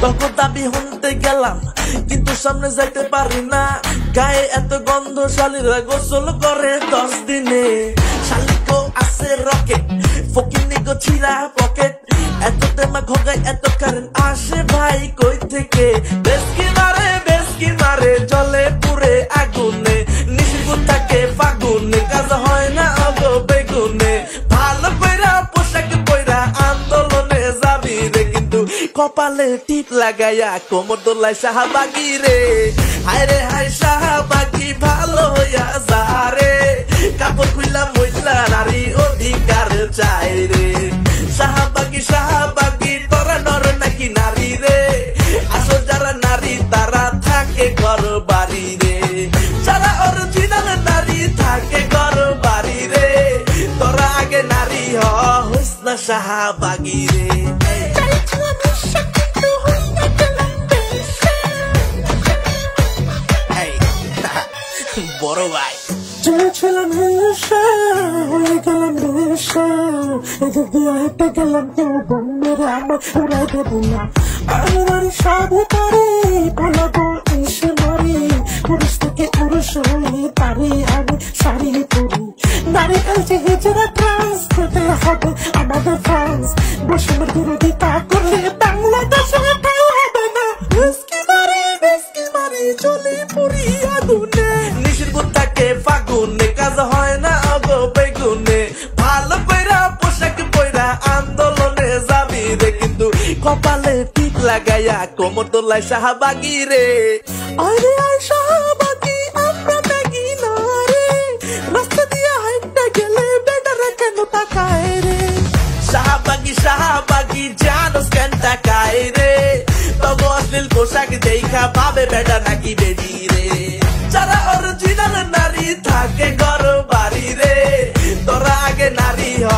তখন দাবি হতে গেলাম কিন্তু সামনে যাইতে পারি না, গায়ে এত গন্ধ শালীরা গোসল করে 10 দিনে। শালিকো আছে রকেট, ফকিনিকো ছিড়া পকেট, এত তেমা ঘোগায় এত কারেন্ট আসে ভাই কই থেকে। বেশকি মারে জলে পুরে আগুনে, নিশির থাকে ফাগুনে, কাজ হয় না অগো বেগুনে। ভালো কইরা পোশাক পইরা আন্দোলনে যাবি রে, কিন্তু কপালে টিপ লাগাইয়া কোমর দোলাই শাহবাগি রে। হায় রে হায় শাহবাগি ভালো হইয়া যা রে, কাপড় খুইলা মহিলা নারী অধিকার চাই রে। শাহবাগি তোরা নর নাকি নারী রে, আসল যারা নারী তারা থাকে ঘর বাড়ি রে। যারা অরিজিনাল নারী থাকে ঘর বাড়ি রে, তোরা আগে নারী হইস না শাহবাগি রে। বড় ভাই চেয়েছিলাম হিংসা, হয়ে গেলাম হিংসা, এদের দিয়ে হেঁটে গেলাম কেউ বন্ধুরা আমার উড়াই দেবো না। আমি সব পারি বলাবো এসে মারি, পুরুষ থেকে পুরুষ হয়ে পারি আমি শাড়ি পরি। নারী কালচে হিজড়া ট্রান্স হতে হবে আমাদের ফ্রান্স, বৈষম্যের বিরোধিতা করলে বাংলাদেশে ঠাই হবে না। বেশকি মারি চলে পড়ি আগুনে, নিশির থাকে ফাগুনে, কাজ হয় না অগো বেগুনে। ভালো কইরা পোশাক পইরা আন্দোলনে যাবি রে, কিন্তু কপালে টিপ লাগাইয়া কোমর দোলাই শাহবাগি রে। আরে আয় শাহবাগি আমরা ত্যাগি না রে, রাস্তা দিয়া হাইটটা গেলে বেটারা কেন তাকায় রে। শাহবাগি জানোস কেন তাকায় রে, তবু অশ্লীল পোশাক দেখা ভাবে বেটা নাকি বেডি রে। যারা অরিজিনাল নারী থাকে ঘর বাড়ি রে, তোরা আগে নারী হ।